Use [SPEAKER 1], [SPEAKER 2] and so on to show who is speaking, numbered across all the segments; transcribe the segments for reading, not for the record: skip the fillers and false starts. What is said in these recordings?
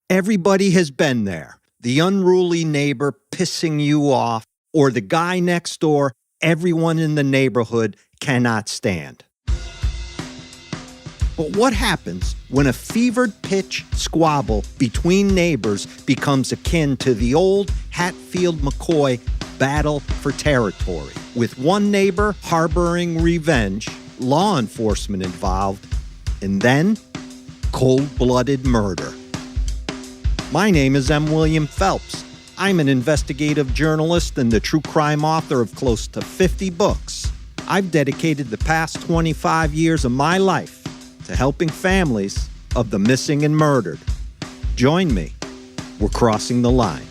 [SPEAKER 1] Everybody has been there. The unruly neighbor pissing you off, or the guy next door everyone in the neighborhood cannot stand. But what happens when a fevered pitch squabble between neighbors becomes akin to the old Hatfield-McCoy battle for territory, with one neighbor harboring revenge, law enforcement involved, and then cold-blooded murder? My name is M. William Phelps. I'm an investigative journalist and the true crime author of close to 50 books. I've dedicated the past 25 years of my life to helping families of the missing and murdered. Join me. We're crossing the line.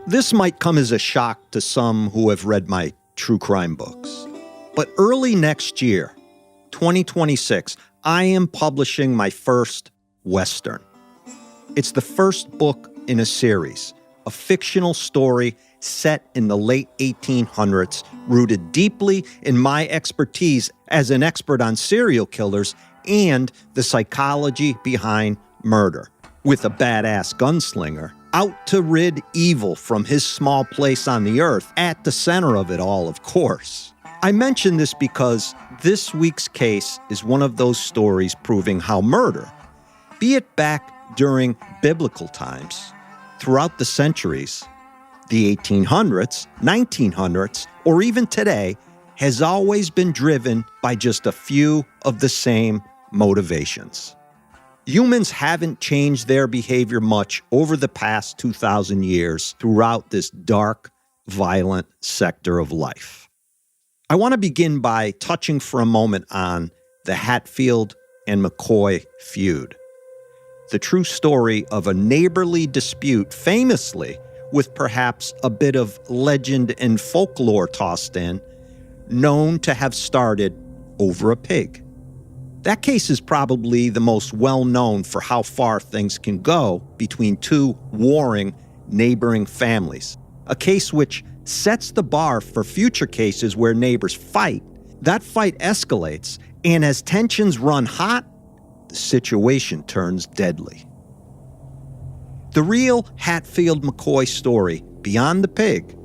[SPEAKER 1] This might come as a shock to some who have read my true crime books. But early next year, 2026, I am publishing my first Western. It's the first book in a series, a fictional story set in the late 1800s, rooted deeply in my expertise as an expert on serial killers and the psychology behind murder, with a badass gunslinger out to rid evil from his small place on the earth, at the center of it all, of course. I mention this because this week's case is one of those stories proving how murder, be it back during biblical times, throughout the centuries, the 1800s, 1900s, or even today, has always been driven by just a few of the same motivations. Humans haven't changed their behavior much over the past 2,000 years throughout this dark, violent sector of life. I want to begin by touching for a moment on the Hatfield and McCoy feud, the true story of a neighborly dispute, famously with perhaps a bit of legend and folklore tossed in, known to have started over a pig. That case is probably the most well-known for how far things can go between two warring neighboring families, a case which sets the bar for future cases where neighbors fight. That fight escalates, and as tensions run hot, the situation turns deadly. The real Hatfield-McCoy story, beyond the pig,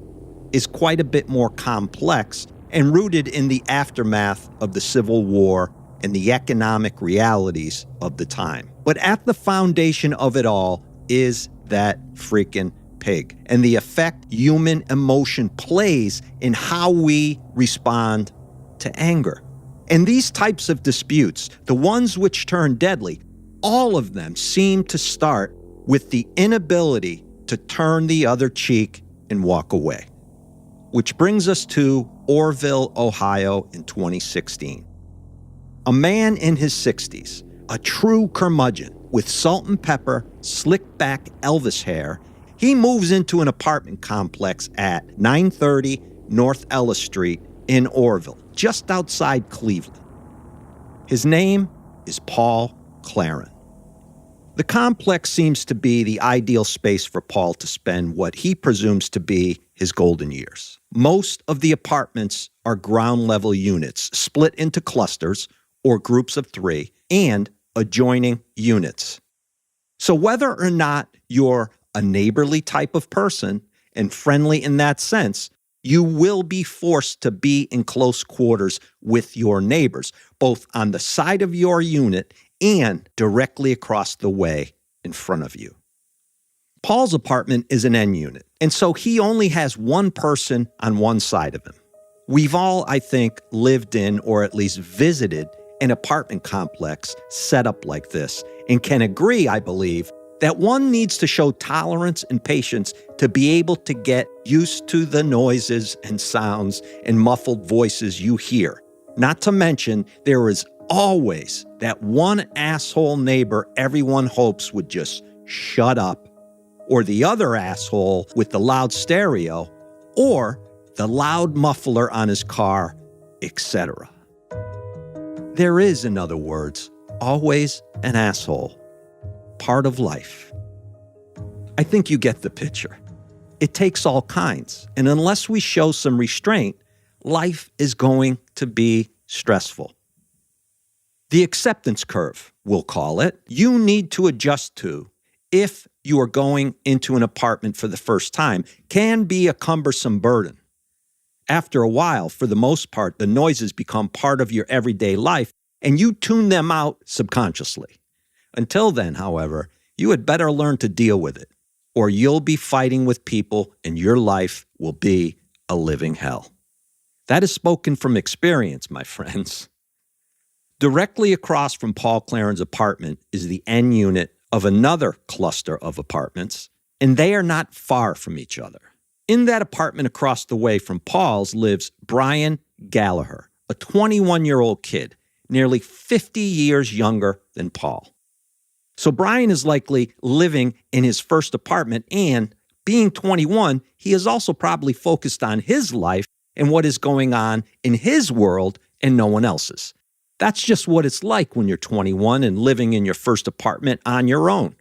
[SPEAKER 1] is quite a bit more complex and rooted in the aftermath of the Civil War and the economic realities of the time. But at the foundation of it all is that freaking pig and the effect human emotion plays in how we respond to anger. And these types of disputes, the ones which turn deadly, all of them seem to start with the inability to turn the other cheek and walk away. Which brings us to Orrville, Ohio in 2016. A man in his 60s, a true curmudgeon with salt and pepper, slicked back Elvis hair, he moves into an apartment complex at 930 North Ellis Street in Orrville, just outside Cleveland. His name is Paul Claron. The complex seems to be the ideal space for Paul to spend what he presumes to be his golden years. Most of the apartments are ground-level units, split into clusters or groups of 3, and adjoining units. So whether or not you're a neighborly type of person and friendly in that sense, you will be forced to be in close quarters with your neighbors, both on the side of your unit and directly across the way in front of you. Paul's apartment is an N unit, and so he only has one person on one side of him. We've all, I think, lived in or at least visited an apartment complex set up like this and can agree, I believe, that one needs to show tolerance and patience to be able to get used to the noises and sounds and muffled voices you hear. Not to mention, there is always that one asshole neighbor everyone hopes would just shut up, or the other asshole with the loud stereo, or the loud muffler on his car, etc. There is, in other words, always an asshole part of life. I think you get the picture. It takes all kinds, and unless we show some restraint, life is going to be stressful. The acceptance curve, we'll call it, you need to adjust to if you are going into an apartment for the first time can be a cumbersome burden. After a while, for the most part, the noises become part of your everyday life, and you tune them out subconsciously. Until then, however, you had better learn to deal with it, or you'll be fighting with people and your life will be a living hell. That is spoken from experience, my friends. Directly across from Paul Claron's apartment is the end unit of another cluster of apartments, and they are not far from each other. In that apartment across the way from Paul's lives Bryan Galliher, a 21-year-old kid, nearly 50 years younger than Paul. So Bryan is likely living in his first apartment, and being 21, he is also probably focused on his life and what is going on in his world and no one else's. That's just what it's like when you're 21 and living in your first apartment on your own.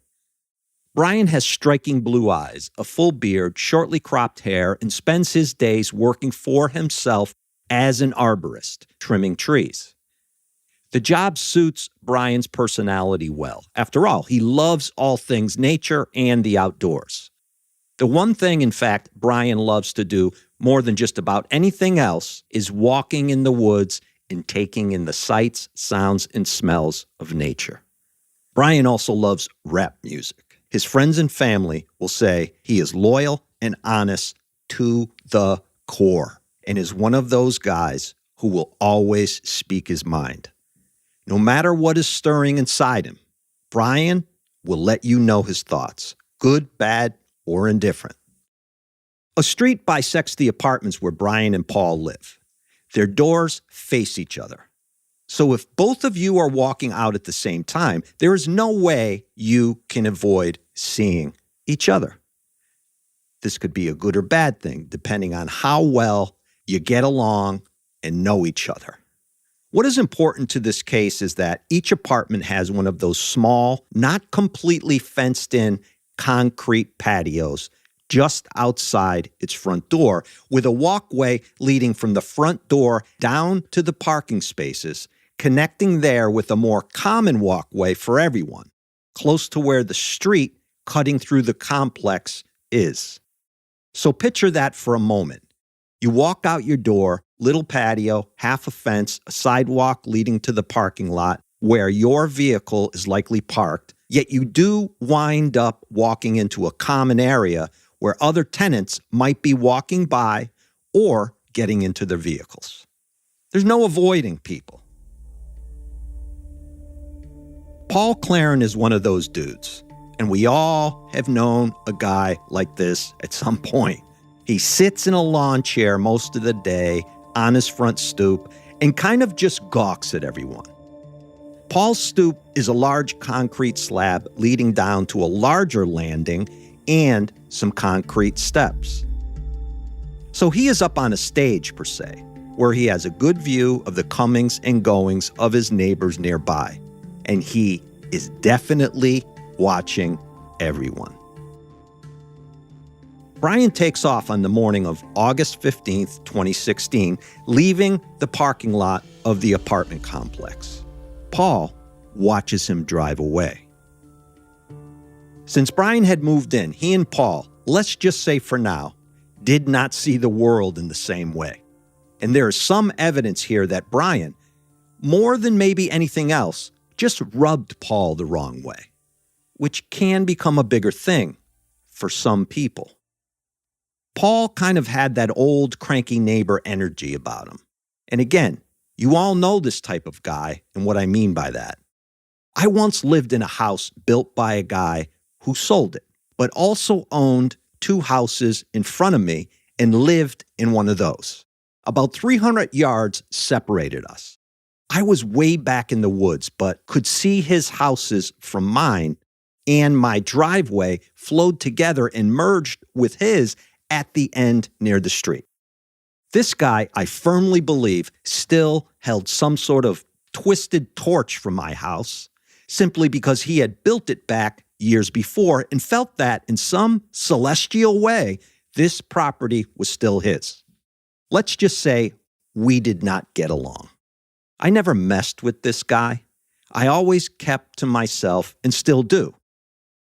[SPEAKER 1] Bryan has striking blue eyes, a full beard, shortly cropped hair, and spends his days working for himself as an arborist, trimming trees. The job suits Bryan's personality well. After all, he loves all things nature and the outdoors. The one thing, in fact, Bryan loves to do more than just about anything else is walking in the woods and taking in the sights, sounds, and smells of nature. Bryan also loves rap music. His friends and family will say he is loyal and honest to the core and is one of those guys who will always speak his mind. No matter what is stirring inside him, Bryan will let you know his thoughts, good, bad, or indifferent. A street bisects the apartments where Bryan and Paul live. Their doors face each other. So if both of you are walking out at the same time, there is no way you can avoid seeing each other. This could be a good or bad thing, depending on how well you get along and know each other. What is important to this case is that each apartment has one of those small, not completely fenced-in concrete patios just outside its front door, with a walkway leading from the front door down to the parking spaces, connecting there with a more common walkway for everyone, close to where the street cutting through the complex is. So picture that for a moment. You walk out your door, little patio, half a fence, a sidewalk leading to the parking lot where your vehicle is likely parked, yet you do wind up walking into a common area where other tenants might be walking by or getting into their vehicles. There's no avoiding people. Paul Claron is one of those dudes, and we all have known a guy like this at some point. He sits in a lawn chair most of the day on his front stoop and kind of just gawks at everyone. Paul's stoop is a large concrete slab leading down to a larger landing and some concrete steps. So he is up on a stage, per se, where he has a good view of the comings and goings of his neighbors nearby. And he is definitely watching everyone. Bryan takes off on the morning of August 15th, 2016, leaving the parking lot of the apartment complex. Paul watches him drive away. Since Bryan had moved in, he and Paul, let's just say for now, did not see the world in the same way. And there is some evidence here that Bryan, more than maybe anything else, just rubbed Paul the wrong way, which can become a bigger thing for some people. Paul kind of had that old cranky neighbor energy about him. And again, you all know this type of guy and what I mean by that. I once lived in a house built by a guy who sold it, but also owned 2 houses in front of me and lived in one of those. About 300 yards separated us. I was way back in the woods, but could see his houses from mine, and my driveway flowed together and merged with his at the end near the street. This guy, I firmly believe, still held some sort of twisted torch from my house, simply because he had built it back years before and felt that in some celestial way, this property was still his. Let's just say we did not get along. I never messed with this guy. I always kept to myself and still do.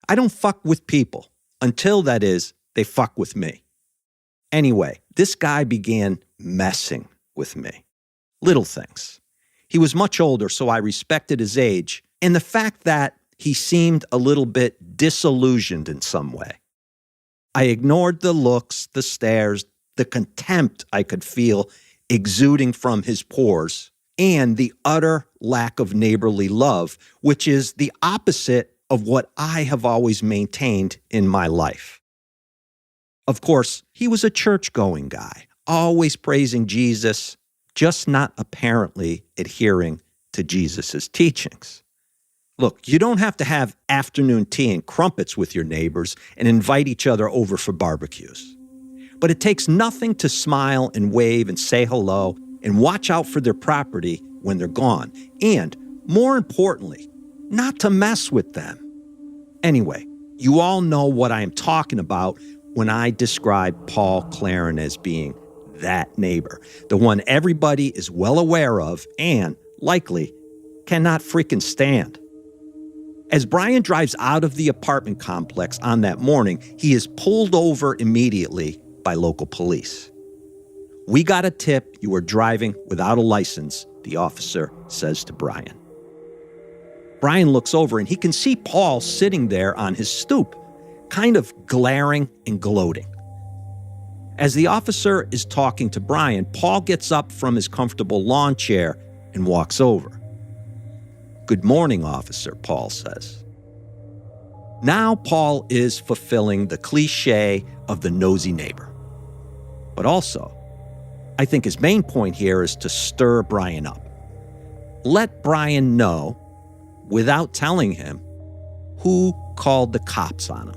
[SPEAKER 1] I don't fuck with people until, that is, they fuck with me. Anyway, this guy began messing with me. Little things. He was much older, so I respected his age and the fact that he seemed a little bit disillusioned in some way. I ignored the looks, the stares, the contempt I could feel exuding from his pores, and the utter lack of neighborly love, which is the opposite of what I have always maintained in my life. Of course, he was a church-going guy, always praising Jesus, just not apparently adhering to Jesus' teachings. Look, you don't have to have afternoon tea and crumpets with your neighbors and invite each other over for barbecues. But it takes nothing to smile and wave and say hello and watch out for their property when they're gone. And, more importantly, not to mess with them. Anyway, you all know what I am talking about when I describe Paul Claron as being that neighbor, the one everybody is well aware of and, likely, cannot freaking stand. As Bryan drives out of the apartment complex on that morning, he is pulled over immediately by local police. "We got a tip you were driving without a license," the officer says to Bryan. Bryan looks over and he can see Paul sitting there on his stoop, kind of glaring and gloating. As the officer is talking to Bryan, Paul gets up from his comfortable lawn chair and walks over. "Good morning, officer," Paul says. Now Paul is fulfilling the cliche of the nosy neighbor. But also, I think his main point here is to stir Bryan up. Let Bryan know, without telling him, who called the cops on him.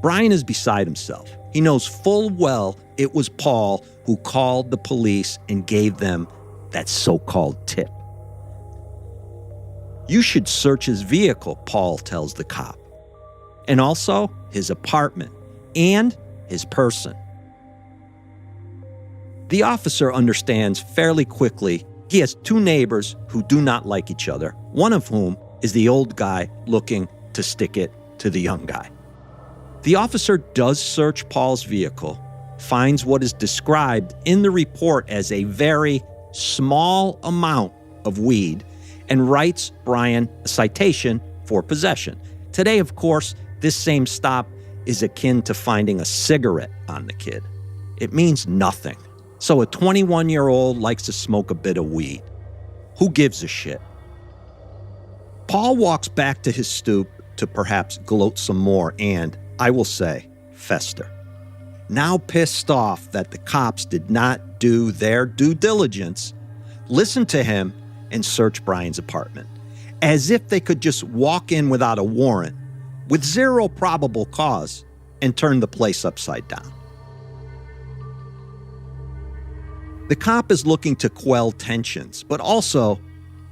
[SPEAKER 1] Bryan is beside himself. He knows full well it was Paul who called the police and gave them that so-called tip. "You should search his vehicle," Paul tells the cop, "and also his apartment and his person." The officer understands fairly quickly he has two neighbors who do not like each other, one of whom is the old guy looking to stick it to the young guy. The officer does search Paul's vehicle, finds what is described in the report as a very small amount of weed, and writes Bryan a citation for possession. Today, of course, this same stop is akin to finding a cigarette on the kid. It means nothing. So a 21-year-old likes to smoke a bit of weed. Who gives a shit? Paul walks back to his stoop to perhaps gloat some more and, I will say, fester. Now pissed off that the cops did not do their due diligence, listen to him and search Bryan's apartment, as if they could just walk in without a warrant, with zero probable cause, and turn the place upside down. The cop is looking to quell tensions, but also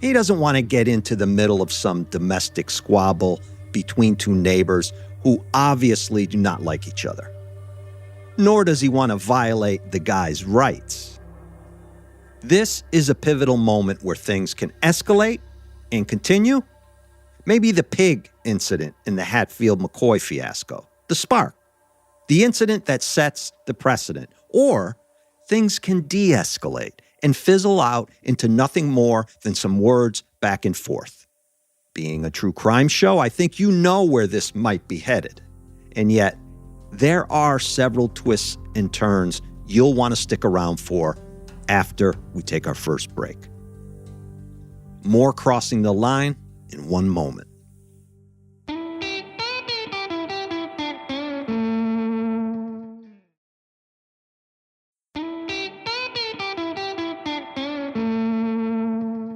[SPEAKER 1] he doesn't want to get into the middle of some domestic squabble between two neighbors who obviously do not like each other. Nor does he want to violate the guy's rights. This is a pivotal moment where things can escalate and continue. Maybe the pig incident in the Hatfield McCoy fiasco, the spark, the incident that sets the precedent, or things can de-escalate and fizzle out into nothing more than some words back and forth. Being a true crime show, I think you know where this might be headed. And yet, there are several twists and turns you'll want to stick around for after we take our first break. More Crossing the Line in one moment.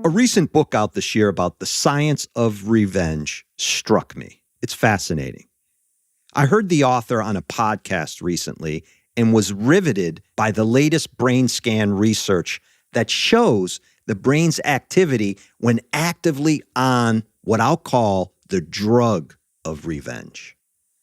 [SPEAKER 1] A recent book out this year about the science of revenge struck me. It's fascinating. I heard the author on a podcast recently and was riveted by the latest brain scan research that shows the brain's activity when actively on what I'll call the drug of revenge.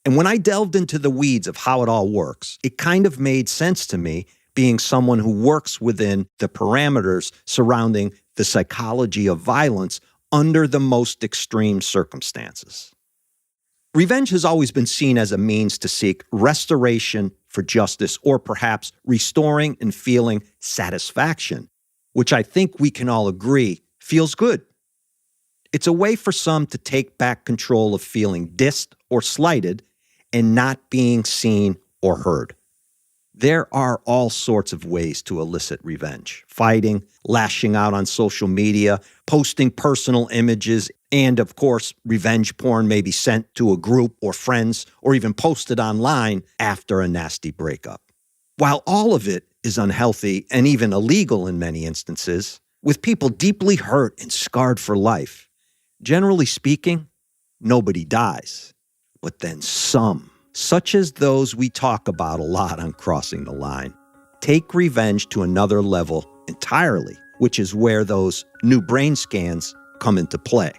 [SPEAKER 1] And when I delved into the weeds of how it all works, it kind of made sense to me, being someone who works within the parameters surrounding the psychology of violence under the most extreme circumstances. Revenge has always been seen as a means to seek restoration for justice, or perhaps restoring and feeling satisfaction, which I think we can all agree feels good. It's a way for some to take back control of feeling dissed or slighted and not being seen or heard. There are all sorts of ways to elicit revenge: fighting, lashing out on social media, posting personal images, and of course, revenge porn may be sent to a group or friends or even posted online after a nasty breakup. While all of it is unhealthy and even illegal in many instances, with people deeply hurt and scarred for life, generally speaking, nobody dies. But then some, such as those we talk about a lot on Crossing the Line, take revenge to another level entirely, which is where those new brain scans come into play.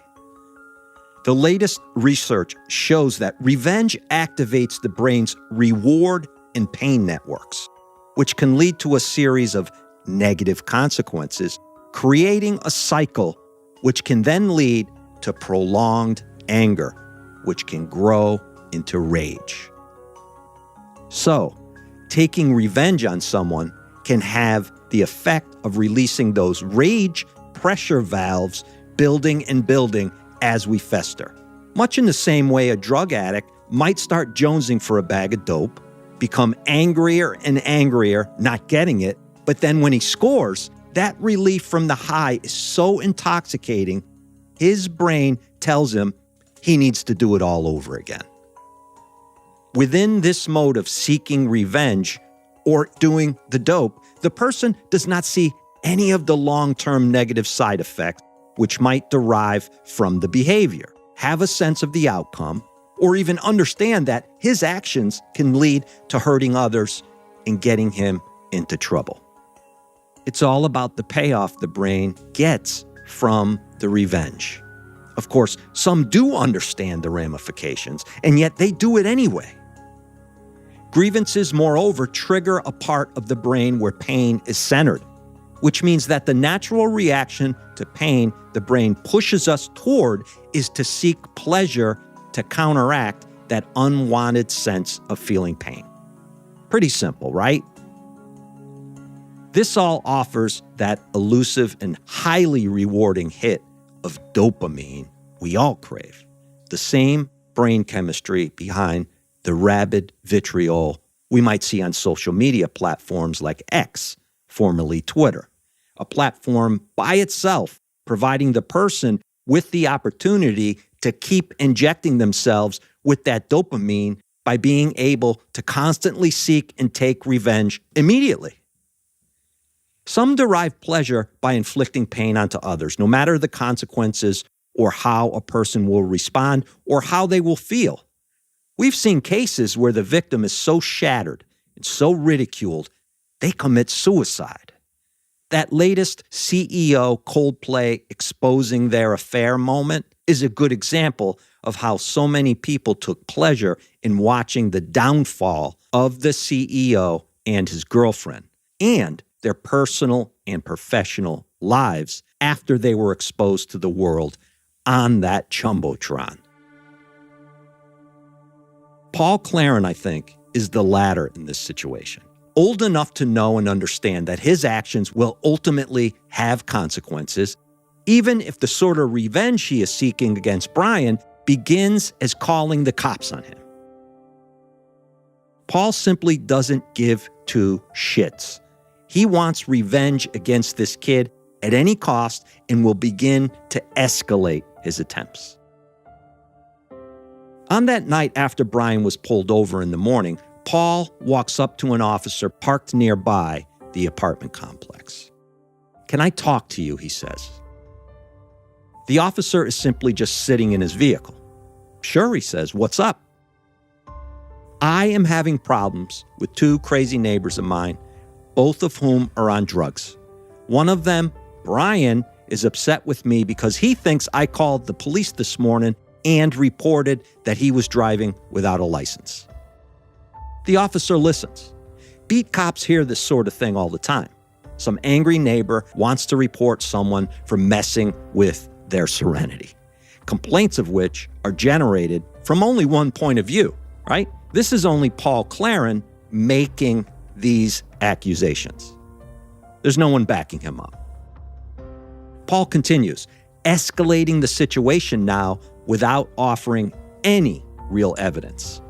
[SPEAKER 1] The latest research shows that revenge activates the brain's reward and pain networks, which can lead to a series of negative consequences, creating a cycle which can then lead to prolonged anger, which can grow into rage. So, taking revenge on someone can have the effect of releasing those rage pressure valves building and building as we fester. Much in the same way a drug addict might start jonesing for a bag of dope, become angrier and angrier not getting it, but then when he scores, that relief from the high is so intoxicating, his brain tells him he needs to do it all over again. Within this mode of seeking revenge or doing the dope, the person does not see any of the long-term negative side effects which might derive from the behavior, have a sense of the outcome, or even understand that his actions can lead to hurting others and getting him into trouble. It's all about the payoff the brain gets from the revenge. Of course, some do understand the ramifications, and yet they do it anyway. Grievances, moreover, trigger a part of the brain where pain is centered, which means that the natural reaction to pain the brain pushes us toward is to seek pleasure to counteract that unwanted sense of feeling pain. Pretty simple, right? This all offers that elusive and highly rewarding hit of dopamine we all crave, the same brain chemistry behind the rabid vitriol we might see on social media platforms like X, formerly Twitter, a platform by itself providing the person with the opportunity to keep injecting themselves with that dopamine by being able to constantly seek and take revenge immediately. Some derive pleasure by inflicting pain onto others, no matter the consequences or how a person will respond or how they will feel. We've seen cases where the victim is so shattered and so ridiculed, they commit suicide. That latest CEO Coldplay exposing their affair moment is a good example of how so many people took pleasure in watching the downfall of the CEO and his girlfriend, and their personal and professional lives after they were exposed to the world on that jumbotron. Paul Claron, I think, is the latter in this situation. Old enough to know and understand that his actions will ultimately have consequences, even if the sort of revenge he is seeking against Bryan begins as calling the cops on him. Paul simply doesn't give two shits. He wants revenge against this kid at any cost and will begin to escalate his attempts. On that night after Bryan was pulled over in the morning, Paul walks up to an officer parked nearby the apartment complex. "Can I talk to you?" he says. The officer is simply just sitting in his vehicle. "Sure," he says. "What's up?" "I am having problems with two crazy neighbors of mine, both of whom are on drugs. One of them, Bryan, is upset with me because he thinks I called the police this morning and reported that he was driving without a license. The officer listens. Beat cops hear this sort of thing all the time. Some angry neighbor wants to report someone for messing with their serenity. Complaints of which are generated from only one point of view, right? This is only Paul Claron making these accusations. There's no one backing him up. Paul continues, escalating the situation now without offering any real evidence.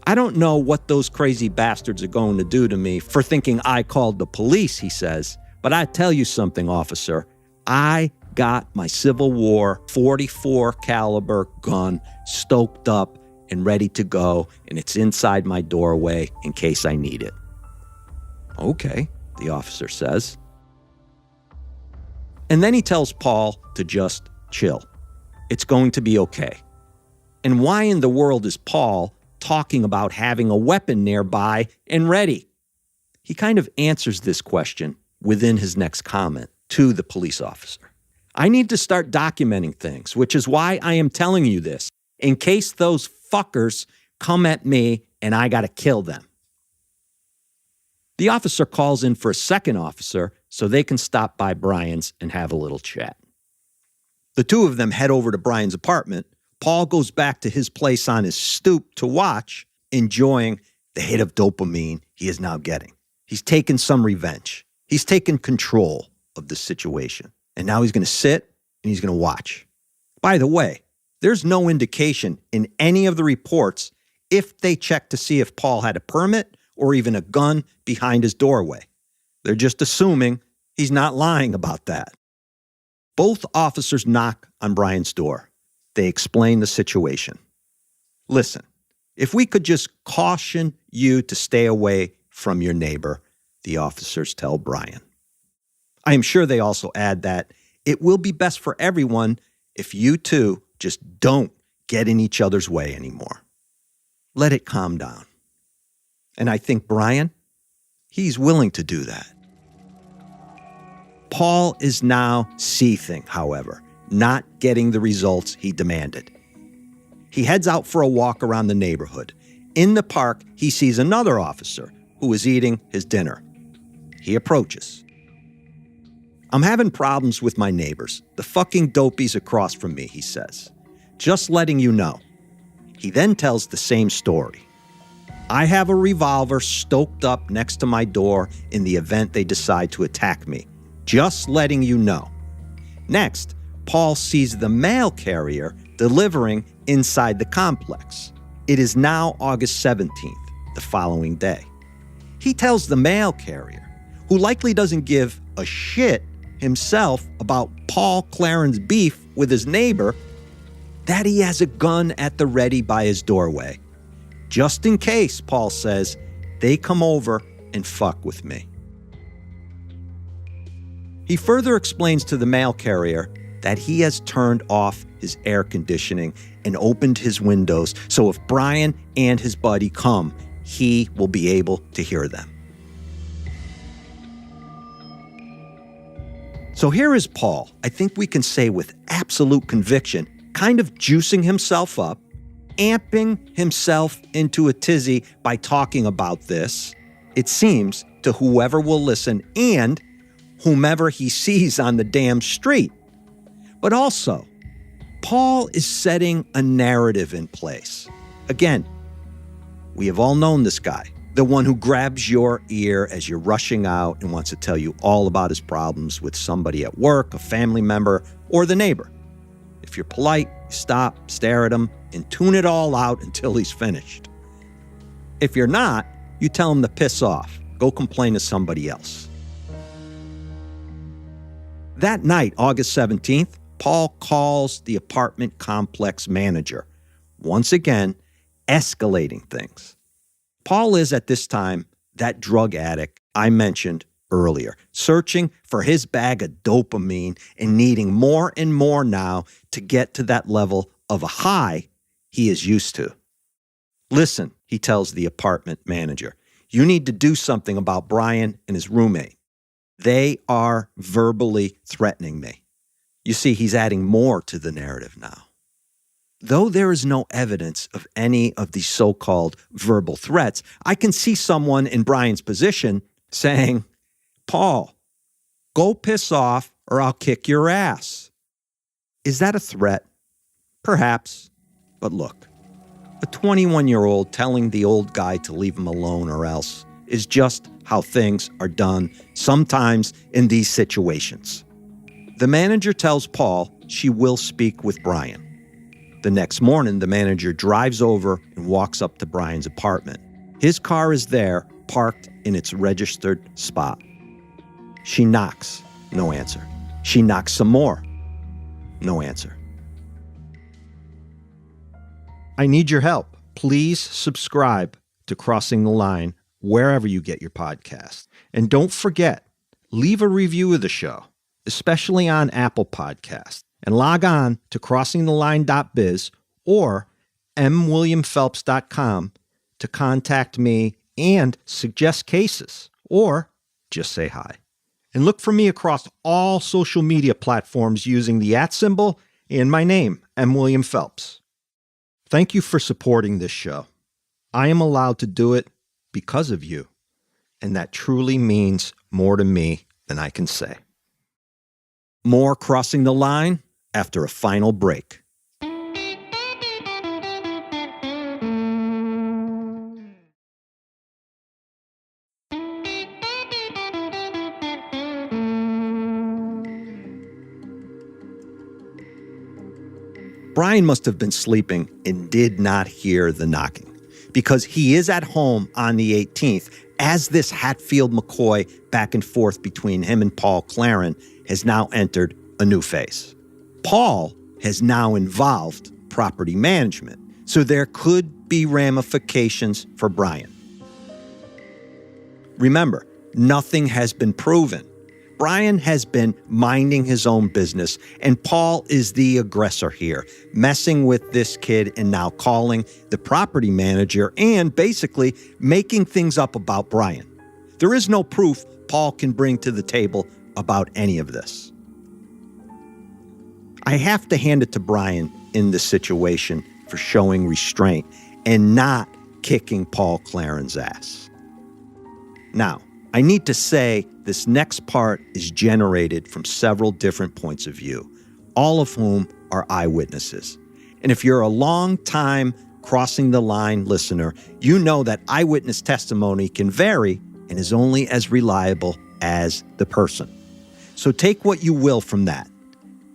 [SPEAKER 1] I don't know what those crazy bastards are going to do to me for thinking I called the police, he says, but I tell you something, officer. I got my Civil War .44 caliber gun stoked up and ready to go, and it's inside my doorway in case I need it. Okay, the officer says. And then he tells Paul to just chill. It's going to be okay. And why in the world is Paul talking about having a weapon nearby and ready? He kind of answers this question within his next comment to the police officer. I need to start documenting things, which is why I am telling you this, in case those fuckers come at me and I gotta kill them. The officer calls in for a second officer so they can stop by Bryan's and have a little chat. The two of them head over to Bryan's apartment. Paul goes back to his place on his stoop to watch, enjoying the hit of dopamine he is now getting. He's taken some revenge. He's taken control of the situation. And now he's going to sit and he's going to watch. By the way, there's no indication in any of the reports if they checked to see if Paul had a permit or even a gun behind his doorway. They're just assuming he's not lying about that. Both officers knock on Bryan's door. They explain the situation. Listen, if we could just caution you to stay away from your neighbor, the officers tell Bryan. I am sure they also add that it will be best for everyone if you two just don't get in each other's way anymore. Let it calm down. And I think Bryan, he's willing to do that. Paul is now seething, however, not getting the results he demanded. He heads out for a walk around the neighborhood. In the park, he sees another officer who is eating his dinner. He approaches. I'm having problems with my neighbors, the fucking dopies across from me, he says. Just letting you know. He then tells the same story. I have a revolver stoked up next to my door in the event they decide to attack me. Just letting you know. Next, Paul sees the mail carrier delivering inside the complex. It is now August 17th, the following day. He tells the mail carrier, who likely doesn't give a shit himself about Paul Claron's beef with his neighbor, that he has a gun at the ready by his doorway. Just in case, Paul says, they come over and fuck with me. He further explains to the mail carrier that he has turned off his air conditioning and opened his windows so if Bryan and his buddy come, he will be able to hear them. So here is Paul, I think we can say with absolute conviction, kind of juicing himself up, amping himself into a tizzy by talking about this, it seems, to whoever will listen and whomever he sees on the damn street. But also, Paul is setting a narrative in place. Again, we have all known this guy, the one who grabs your ear as you're rushing out and wants to tell you all about his problems with somebody at work, a family member, or the neighbor. If you're polite, stop, stare at him, and tune it all out until he's finished. If you're not, you tell him to piss off. Go complain to somebody else. That night, August 17th, Paul calls the apartment complex manager, once again, escalating things. Paul is, at this time, that drug addict I mentioned earlier, searching for his bag of dopamine and needing more and more now to get to that level of a high he is used to. Listen, he tells the apartment manager, you need to do something about Bryan and his roommate. They are verbally threatening me. You see, he's adding more to the narrative now. Though there is no evidence of any of these so-called verbal threats, I can see someone in Bryan's position saying, Paul, go piss off or I'll kick your ass. Is that a threat? Perhaps. But look, a 21-year-old telling the old guy to leave him alone or else is just how things are done sometimes in these situations. The manager tells Paul she will speak with Bryan. The next morning, the manager drives over and walks up to Bryan's apartment. His car is there, parked in its registered spot. She knocks, no answer. She knocks some more, no answer. I need your help. Please subscribe to Crossing the Line wherever you get your podcast. And don't forget, leave a review of the show, especially on Apple Podcasts. And log on to crossingtheline.biz or mwilliamphelps.com to contact me and suggest cases, or just say hi. And look for me across all social media platforms using the @ and my name, M. William Phelps. Thank you for supporting this show. I am allowed to do it because of you, and that truly means more to me than I can say. More Crossing the Line after a final break. Bryan must have been sleeping and did not hear the knocking, because he is at home on the 18th as this Hatfield-McCoy back and forth between him and Paul Claron has now entered a new phase. Paul has now involved property management, so there could be ramifications for Bryan. Remember, nothing has been proven. Bryan has been minding his own business, and Paul is the aggressor here, messing with this kid and now calling the property manager and basically making things up about Bryan. There is no proof Paul can bring to the table about any of this. I have to hand it to Bryan in this situation for showing restraint and not kicking Paul Claron's ass. Now, I need to say this next part is generated from several different points of view, all of whom are eyewitnesses. And if you're a long-time Crossing the Line listener, you know that eyewitness testimony can vary and is only as reliable as the person. So take what you will from that.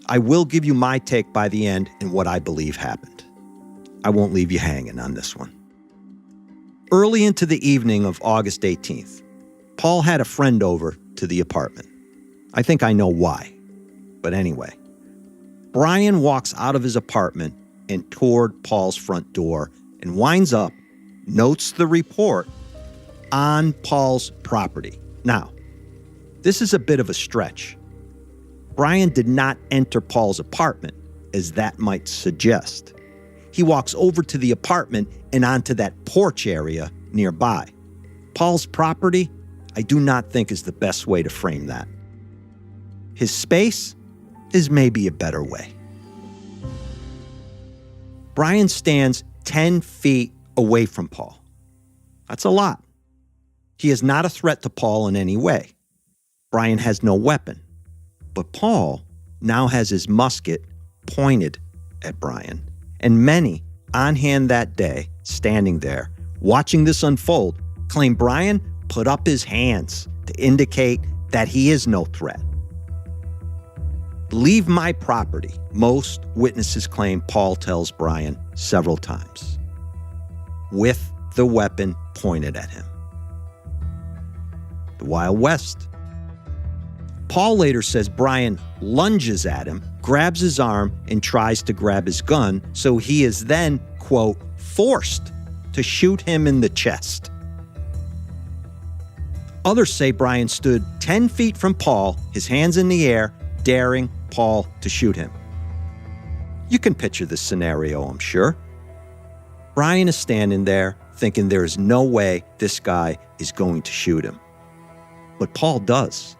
[SPEAKER 1] I will give you my take by the end and what I believe happened. I won't leave you hanging on this one. Early into the evening of August 18th, Paul had a friend over to the apartment. I think I know why. But anyway, Bryan walks out of his apartment and toward Paul's front door and winds up, notes the report, on Paul's property. Now, this is a bit of a stretch. Bryan did not enter Paul's apartment, as that might suggest. He walks over to the apartment and onto that porch area nearby. Paul's property, I do not think is the best way to frame that. His space is maybe a better way. Bryan stands 10 feet away from Paul. That's a lot. He is not a threat to Paul in any way. Bryan has no weapon. But Paul now has his musket pointed at Bryan, and many on hand that day, standing there, watching this unfold, claim Bryan put up his hands to indicate that he is no threat. Leave my property, most witnesses claim Paul tells Bryan several times, with the weapon pointed at him. The Wild West. Paul later says Bryan lunges at him, grabs his arm, and tries to grab his gun, so he is then, quote, forced to shoot him in the chest. Others say Bryan stood 10 feet from Paul, his hands in the air, daring Paul to shoot him. You can picture this scenario, I'm sure. Bryan is standing there, thinking there is no way this guy is going to shoot him. But Paul does.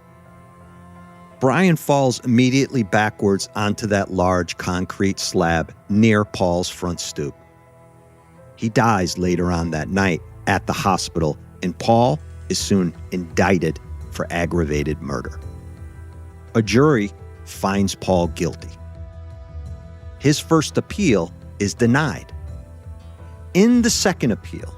[SPEAKER 1] Bryan falls immediately backwards onto that large concrete slab near Paul's front stoop. He dies later on that night at the hospital, and Paul is soon indicted for aggravated murder. A jury finds Paul guilty. His first appeal is denied. In the second appeal,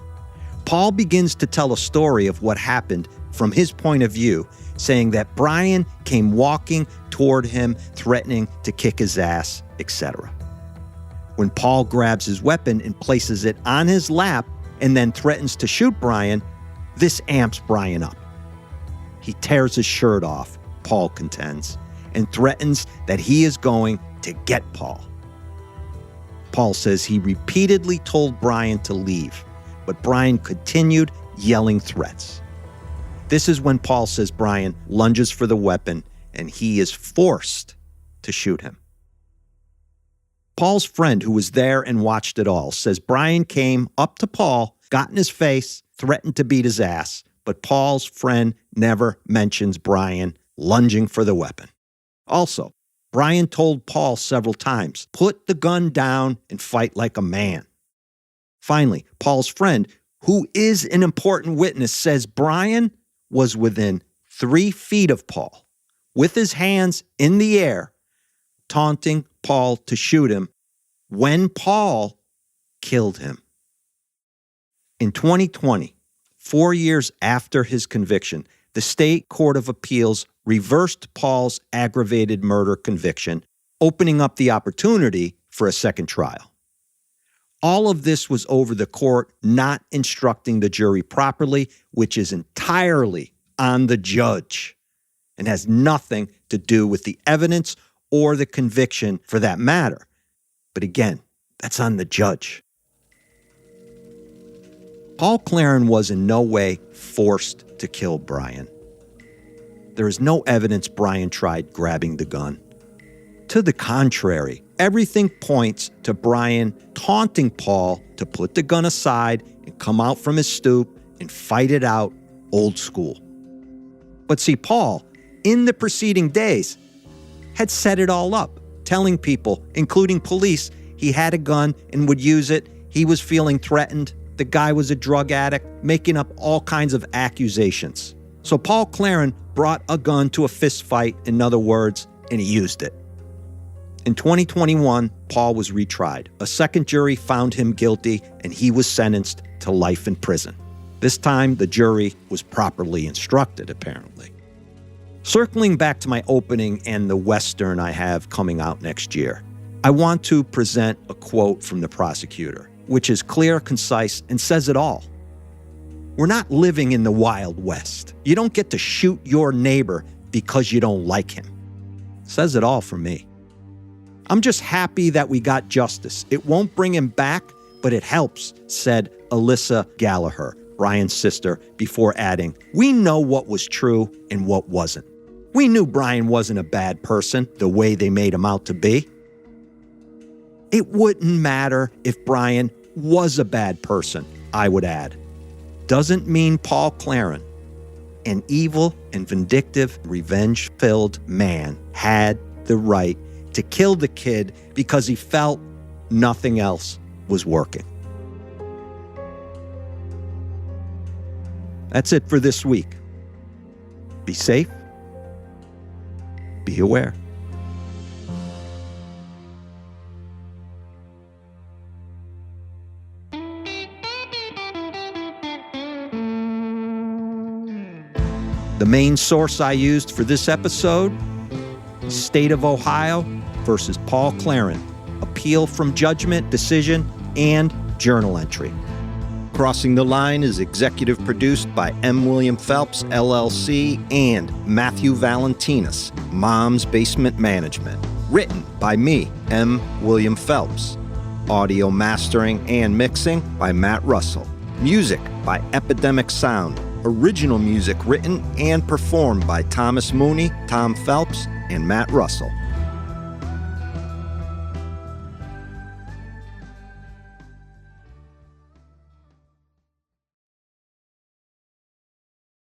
[SPEAKER 1] Paul begins to tell a story of what happened from his point of view, saying that Bryan came walking toward him, threatening to kick his ass, etc. When Paul grabs his weapon and places it on his lap and then threatens to shoot Bryan, this amps Bryan up. He tears his shirt off, Paul contends, and threatens that he is going to get Paul. Paul says he repeatedly told Bryan to leave, but Bryan continued yelling threats. This is when Paul says Bryan lunges for the weapon and he is forced to shoot him. Paul's friend, who was there and watched it all, says Bryan came up to Paul, got in his face, threatened to beat his ass, but Paul's friend never mentions Bryan lunging for the weapon. Also, Bryan told Paul several times, put the gun down and fight like a man. Finally, Paul's friend, who is an important witness, says Bryan was within 3 feet of Paul, with his hands in the air, taunting Paul to shoot him when Paul killed him. In 2020, 4 years after his conviction, the State Court of Appeals reversed Paul's aggravated murder conviction, opening up the opportunity for a second trial. All of this was over the court not instructing the jury properly, which is entirely on the judge and has nothing to do with the evidence or the conviction for that matter. But again, that's on the judge. Paul Claron was in no way forced to kill Bryan. There is no evidence Bryan tried grabbing the gun. To the contrary, everything points to Bryan taunting Paul to put the gun aside and come out from his stoop and fight it out old school. But see, Paul, in the preceding days, had set it all up, telling people, including police, he had a gun and would use it. He was feeling threatened. The guy was a drug addict, making up all kinds of accusations. So Paul Claron brought a gun to a fist fight, in other words, and he used it. In 2021, Paul was retried. A second jury found him guilty, and he was sentenced to life in prison. This time, the jury was properly instructed, apparently. Circling back to my opening and the Western I have coming out next year, I want to present a quote from the prosecutor, which is clear, concise, and says it all. We're not living in the Wild West. You don't get to shoot your neighbor because you don't like him. Says it all for me. I'm just happy that we got justice. It won't bring him back, but it helps, said Alyssa Galliher, Bryan's sister, before adding, we know what was true and what wasn't. We knew Bryan wasn't a bad person the way they made him out to be. It wouldn't matter if Bryan was a bad person, I would add. Doesn't mean Paul Claron, an evil and vindictive, revenge-filled man, had the right to kill the kid because he felt nothing else was working. That's it for this week. Be safe. Be aware. The main source I used for this episode, State of Ohio versus Paul Claron, appeal from judgment, decision, and journal entry. Crossing the Line is executive produced by M. William Phelps, LLC, and Matthew Valentinas, Mom's Basement Management. Written by me, M. William Phelps. Audio mastering and mixing by Matt Russell. Music by Epidemic Sound. Original music written and performed by Thomas Mooney, Tom Phelps, and Matt Russell.